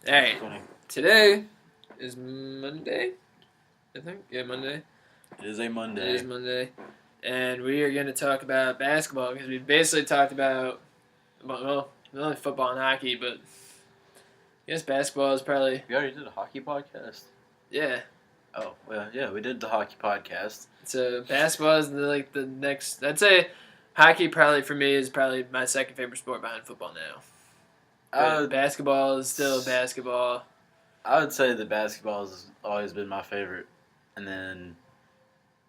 Alright, today is Monday, I think. Yeah, Monday. It is a Monday. It is Monday. And we are going to talk about basketball because we basically talked about, well, not only football and hockey, but I guess basketball is probably, We already did a hockey podcast? yeah. Oh, well, yeah, we did the hockey podcast. So basketball is the next, I'd say hockey probably for me is probably my second favorite sport behind football now. But basketball is still basketball. I would say that basketball has always been my favorite. And then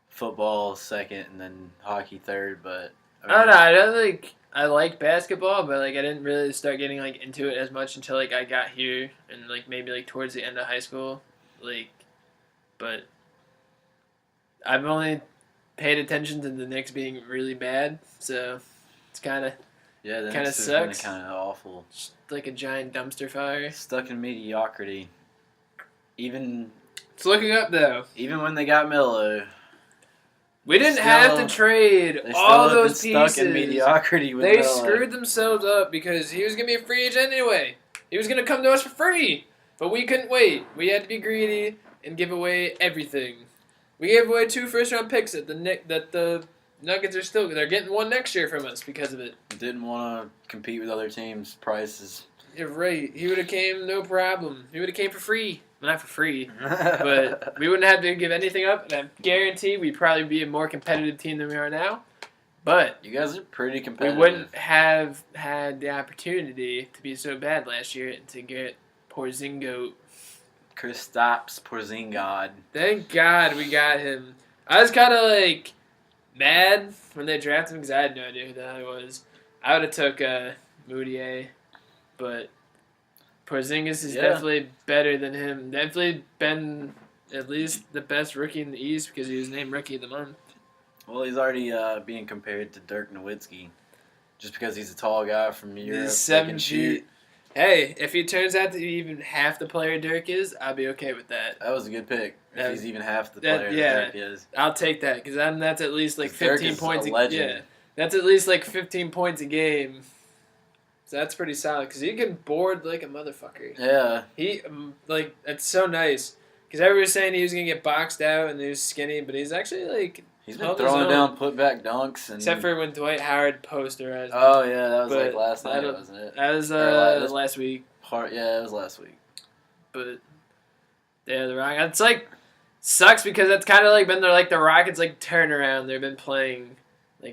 football second, and then hockey third, but... I don't know, I don't think I like basketball, but I didn't really start getting into it as much until I got here and maybe towards the end of high school. But I've only paid attention to the Knicks being really bad, so it's kind of sucks. Kind of awful. Just like a giant dumpster fire. Stuck in mediocrity. It's looking up though. Even when they got Melo. We didn't have to trade all those pieces. Stuck in mediocrity with They Melo. screwed themselves up because he was going to be a free agent anyway. He was going to come to us for free. But we couldn't wait. We had to be greedy and give away everything. We gave away 2 first-round picks that the Nuggets they're getting one next year from us because of it. Didn't want to compete with other teams' prices. You're right. He would have came no problem. He would have came for free. Not for free, but we wouldn't have to give anything up, and I guarantee we'd probably be a more competitive team than we are now. But you guys are pretty competitive. We wouldn't have had the opportunity to be so bad last year and to get Porzingis. Kristaps Porzingis. Thank God we got him. I was kind of mad when they drafted him because I had no idea who the hell he was. I would have took Moutier, but Porzingis is definitely better than him. Definitely been at least the best rookie in the East because he was named Rookie of the Month. Well, he's already being compared to Dirk Nowitzki just because he's a tall guy from Europe. He's 7 feet. Hey, if he turns out to be even half the player Dirk is, I'll be okay with that. That was a good pick. If he's even half the player Dirk is. I'll take that because that's at least 15 points a legend. Yeah, that's at least 15 points a game. So that's pretty solid because he can board like a motherfucker. Yeah. He it's so nice because everyone was saying he was gonna get boxed out and he was skinny, but he's actually he's been throwing down putback dunks except for when Dwight Howard posterized him. Oh yeah, that was last night, wasn't it? That was last week. Yeah, it was last week. But yeah, the Rockets. It's sucks because that's kind of been the Rockets turnaround. They've been playing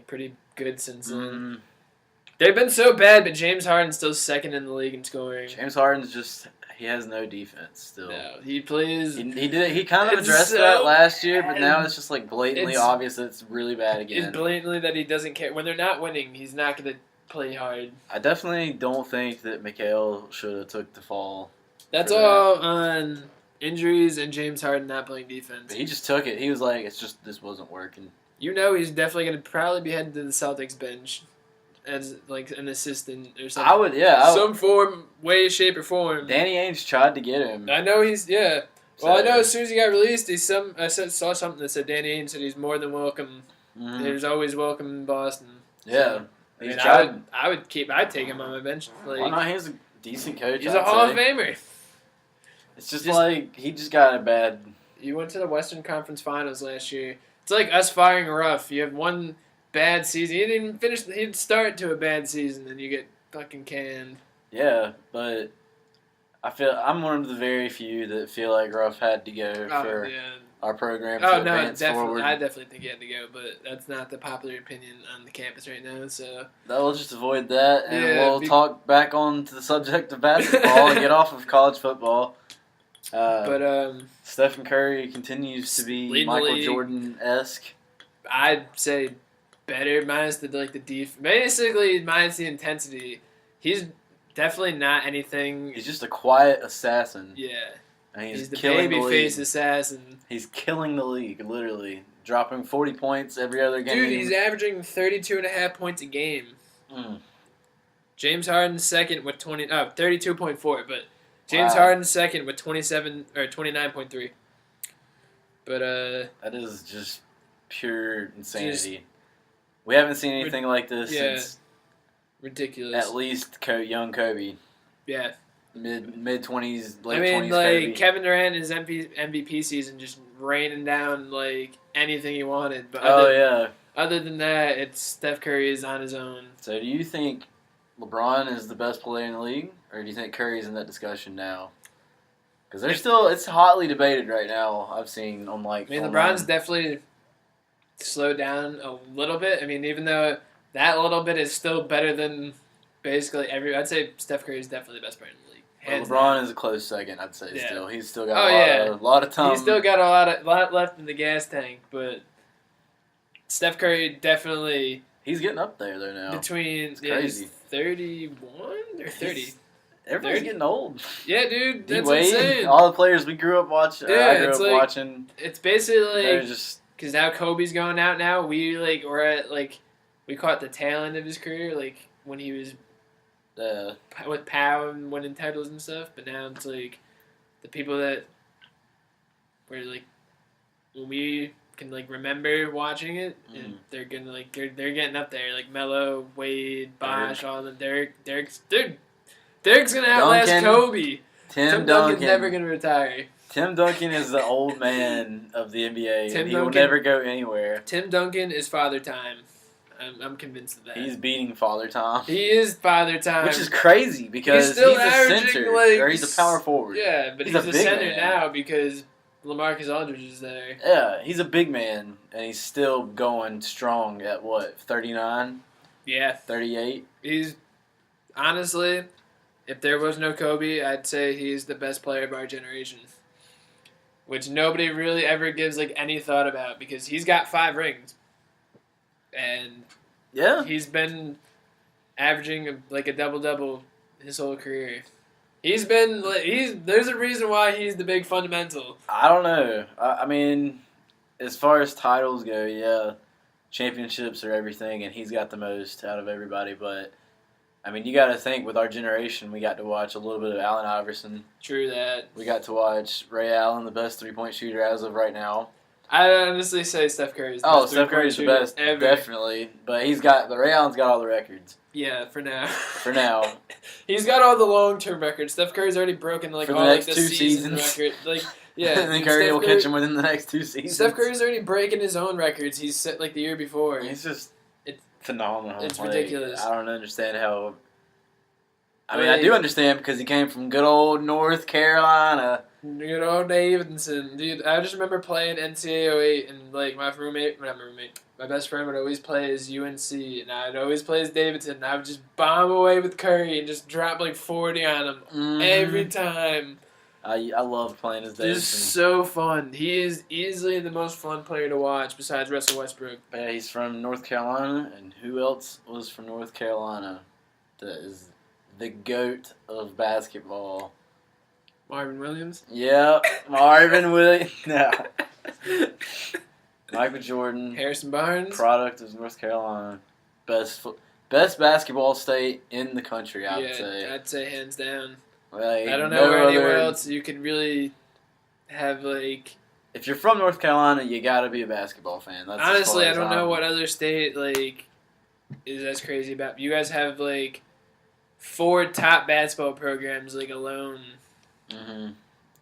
pretty good since then. Mm-hmm. They've been so bad, but James Harden's still second in the league in scoring. James Harden's he has no defense still. No, he plays. He kind of addressed that last year, but now it's just blatantly obvious that it's really bad again. It's blatantly that he doesn't care. When they're not winning, he's not going to play hard. I definitely don't think that Mikal should have took the fall. That's all on injuries and James Harden not playing defense. But he just took it. He was this wasn't working. He's definitely going to probably be heading to the Celtics bench as an assistant or something. I would, some form, way, shape, or form. Danny Ainge tried to get him. I know he's Well, I know as soon as he got released, I saw something that said Danny Ainge said he's more than welcome. Mm-hmm. There's always welcome in Boston. Yeah, so, I'd take him on my bench. Why not? He's a decent coach. He's a Hall of Famer. It's just he just got a bad. You went to the Western Conference Finals last year. It's like us firing Ruff. You have one bad season. He didn't even finish. He'd start to a bad season, and you get fucking canned. Yeah, but I'm one of the very few that feel like Ruff had to go for our program to advance forward. I definitely think he had to go, but that's not the popular opinion on the campus right now. So we'll just avoid that, and we'll talk back on to the subject of basketball and get off of college football. But Stephen Curry continues to be Michael Jordan-esque. I'd say better minus the defense. Basically, minus the intensity. He's definitely not anything. He's just a quiet assassin. Yeah. And he's the babyface assassin. He's killing the league, literally. Dropping 40 points every other game. Dude, he's averaging 32.5 points a game. James Harden's second with 32.4, but James Harden's second with 29.3. But that is just pure insanity. We haven't seen anything like this since ridiculous. At least young Kobe. Yeah. mid 20s, I late mean, 20s. like Kobe. Kevin Durant in his MVP season just raining down like anything he wanted. But other than that, it's Steph Curry is on his own. So do you think LeBron is the best player in the league, or do you think Curry's in that discussion now? Because it's hotly debated right now. I've seen on like. I mean, online. LeBron's definitely slowed down a little bit. I mean, even though that little bit is still better than basically I'd say Steph Curry is definitely the best player in the league. Hands LeBron down. is a close second, I'd say. Yeah. Still, he's still got a lot of time. He's still got a lot left in the gas tank, but Steph Curry definitely. He's getting up there though now. Between it's crazy. 31 or 30. Everybody's getting old. Yeah, dude, that's D-Wade, insane. all the players we grew up watching. Yeah, I grew up watching. It's basically they're just because now Kobe's going out. Now we're at we caught the tail end of his career, like when he was with Pow and winning titles and stuff. But now it's like the people that were like when we can like remember watching it, and they're gonna like they're getting up there, like Melo, Wade, Bosh, all them. Derek's gonna outlast Duncan, Kobe. Tim Duncan's Duncan never gonna retire. Tim Duncan is the old man of the NBA. Tim and he will Duncan- never go anywhere. Tim Duncan is Father Time. I'm convinced of that. He's beating Father Time. He is Father Time. Which is crazy because He's still a averaging, center, like, or he's a power forward. Yeah, but he's a a big center man. now because LaMarcus Aldridge is there. Yeah, he's a big man, and he's still going strong at, 39? Yeah. 38? He's, honestly, if there was no Kobe, I'd say he's the best player of our generation. Which nobody really ever gives, any thought about because he's got 5 rings. And yeah, he's been averaging, a double-double his whole career. He's been, there's a reason why he's the big fundamental. I don't know. I mean, as far as titles go, yeah, championships are everything, and he's got the most out of everybody. But, I mean, you got to think with our generation, we got to watch a little bit of Allen Iverson. True that. We got to watch Ray Allen, the best three-point shooter as of right now. I'd honestly say Steph Curry's the best. Steph Curry's the best, ever. definitely. But Ray Allen's got all the records. Yeah, for now. For now. He's got all the long-term records. Steph Curry's already broken for the all next the 2 season seasons. record. Yeah, and then Curry will catch him within the next 2 seasons. Steph Curry's already breaking his own records. He's set the year before. It's just phenomenal. It's ridiculous. I don't understand how. I mean, I do understand because he came from good old North Carolina. Good old Davidson, dude. I just remember playing NCAA 08 and my best friend would always play as UNC and I'd always play as Davidson and I would just bomb away with Curry and just drop 40 on him every time. I love playing as Davidson. It's so fun. He is easily the most fun player to watch besides Russell Westbrook. Yeah, he's from North Carolina, and who else was from North Carolina that is the GOAT of basketball? Marvin Williams? Yeah, Marvin Williams. No. Michael Jordan. Harrison Barnes? Product of North Carolina. Best basketball state in the country, I would say. Yeah, I'd say hands down. Like, I don't know anywhere else you could really have, If you're from North Carolina, you gotta be a basketball fan. That's honestly, I don't know what other state, is as crazy about. You guys have, 4 top basketball programs, alone. Mm-hmm.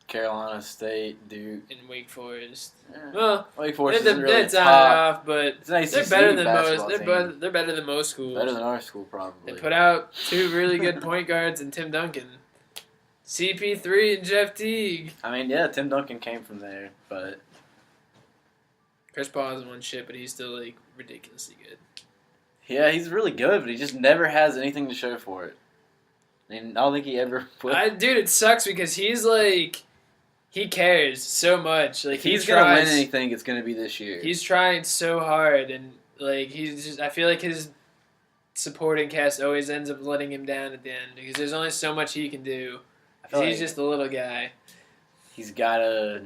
Carolina State, Duke, and Wake Forest. Yeah. Well, Wake Forest isn't really that's top. off, but It's an ACC they're better than basketball most. team. They're better than most schools. Better than our school, probably. They put out 2 really good point guards and Tim Duncan, CP3 and Jeff Teague. I mean, yeah, Tim Duncan came from there, but Chris Paul hasn't won shit, but he's still ridiculously good. yeah, he's really good, but he just never has anything to show for it. And I don't think he ever will. Dude, it sucks because he's he cares so much. If he's gonna win anything, it's gonna be this year. He's trying so hard, and he's just. I feel like his supporting cast always ends up letting him down at the end because there's only so much he can do. He's just a little guy. He's gotta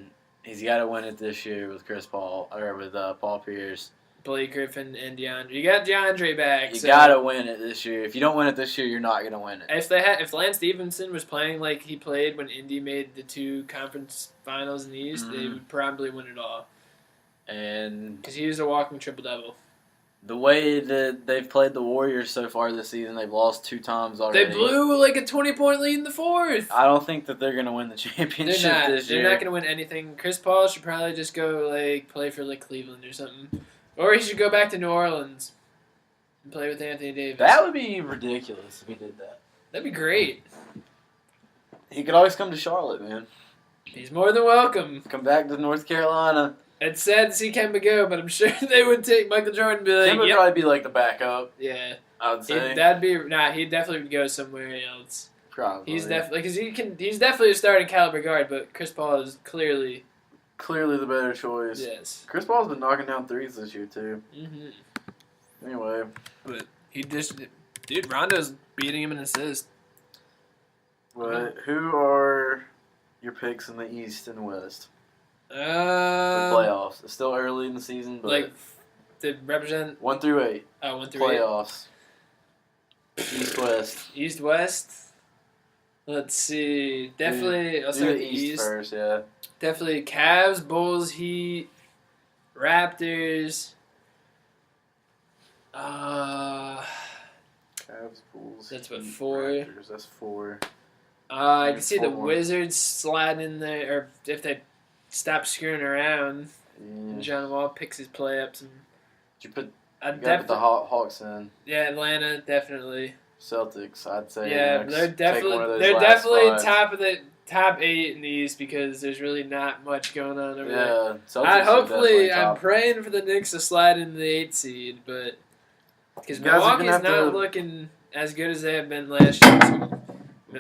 win it this year with Chris Paul or with Paul Pierce. Blake Griffin and DeAndre. You got DeAndre back. You gotta win it this year. If you don't win it this year, you're not gonna win it. If Lance Stevenson was playing like he played when Indy made the 2 conference finals in the East, they would probably win it all. And because he was a walking triple double. The way that they've played the Warriors so far this season, they've lost 2 times already. They blew like a 20-point lead in the fourth. I don't think that they're going to win the championship They're not. this year. They're not going to win anything. Chris Paul should probably just go like play for like Cleveland or something, or he should go back to New Orleans and play with Anthony Davis. That would be ridiculous if he did that. That'd be great. He could always come to Charlotte, man. He's more than welcome. Come back to North Carolina. It's sad to see Kemba go, but I'm sure they would take Michael Jordan and be like, Tim would yep. probably be like the backup, Yeah. I would say. He definitely would go somewhere else. Probably. He's definitely he's definitely a starting caliber guard, but Chris Paul is clearly the better choice. yes. Chris Paul's been knocking down threes this year, too. Mm-hmm. Anyway. But dude, Rondo's beating him in assists. But who are your picks in the East and West for Uh, playoffs? It's still early in the season, but like to represent 1 through 8 1 through 8. playoffs. East West. East West. Let's see. Definitely, I'll Do start the with the East East. first, yeah. Definitely Cavs, Bulls, Heat, Raptors. Cavs, Bulls. That's what, Heat, 4? Raptors, that's 4. I can see the 4. Wizards sliding in there, or if they stop screwing around. Yeah. John Wall picks his play ups. And You put I you gotta put the definitely, Hawks in. yeah, Atlanta definitely. Celtics, I'd say. Yeah, next. they're Take one of definitely those they're last definitely spots. top of the top 8 in the East because there's really not much going on over there. Yeah, Celtics I are hopefully definitely I'm top. praying for the Knicks to slide into the 8th seed, but because You guys are gonna Milwaukee's have not to- looking as good as they have been last year.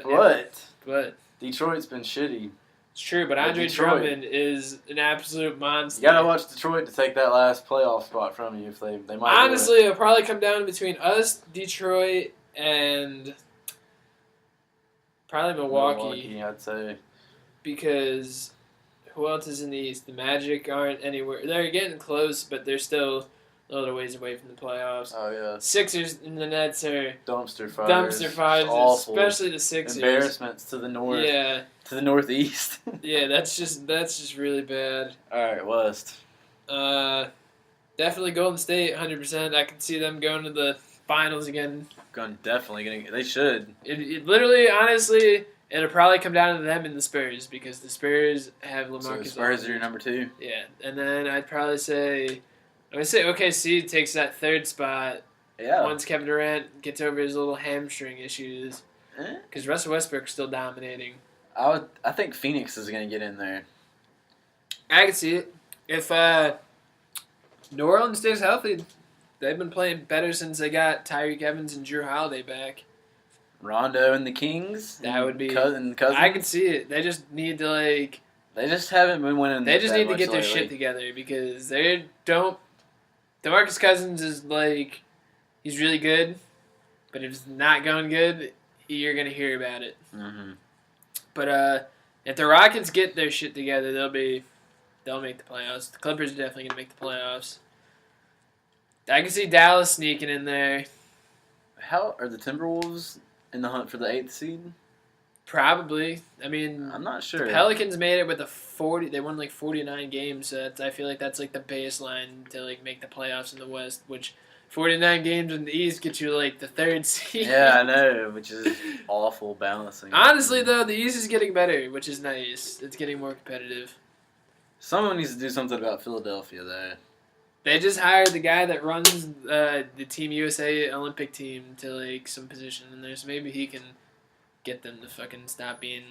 But But Detroit's been shitty. it's true. But But Andre Detroit- Drummond is an absolute monster. You gotta watch Detroit to take that last playoff spot from you if they might. do it. Honestly, it'll probably come down between us, Detroit, and probably Milwaukee. I'd say. Because who else is in the East? The Magic aren't anywhere. They're getting close, but they're still a little ways away from the playoffs. Oh yeah, Sixers and the Nets are dumpster fires. dumpster fires, Awful. especially the Sixers. Embarrassments to the north, Yeah, to the northeast. yeah, that's just really bad. All right, West. Definitely Golden State, 100%. I can see them going to the finals again. Definitely gonna. They should. It literally, honestly, it'll probably come down to them and the Spurs because the Spurs have LaMarcus. So the Spurs are Aldridge. your number 2. Yeah, and then I'd probably say, I would say OKC takes that 3rd spot Yeah. once Kevin Durant gets over his little hamstring issues Eh? because Russell Westbrook's still dominating. I think Phoenix is gonna get in there. I can see it. If New Orleans stays healthy, they've been playing better since they got Tyreek Evans and Drew Holiday back. Rondo and the Kings. That would be- Cousins. I can see it. They just need to They just haven't been winning. They just that need to much get their lately. shit together because they don't. DeMarcus Cousins is he's really good, but if it's not going good, you're gonna hear about it. Mm-hmm. But if the Rockets get their shit together, they'll make the playoffs. The Clippers are definitely gonna make the playoffs. I can see Dallas sneaking in there. How are the Timberwolves in the hunt for the 8th seed? Probably. I mean, I'm not sure. Pelicans made it with 40. They won 49 games. So I feel like that's the baseline to make the playoffs in the West. Which 49 games in the East gets you the 3rd seed. Yeah, I know, which is awful balancing. Honestly, though, the East is getting better, which is nice. It's getting more competitive. Someone needs to do something about Philadelphia, though. They just hired the guy that runs the Team USA Olympic team to some position in there, so maybe he can get them to fucking stop being.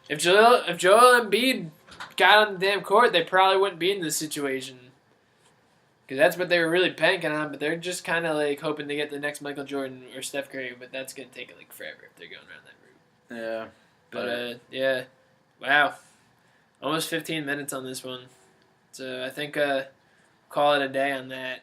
If Joel Embiid got on the damn court, they probably wouldn't be in this situation. Because that's what they were really banking on, but they're just kind of hoping to get the next Michael Jordan or Steph Curry, but that's gonna take forever if they're going around that route. Yeah. But yeah, wow, almost 15 minutes on this one, so I think call it a day on that.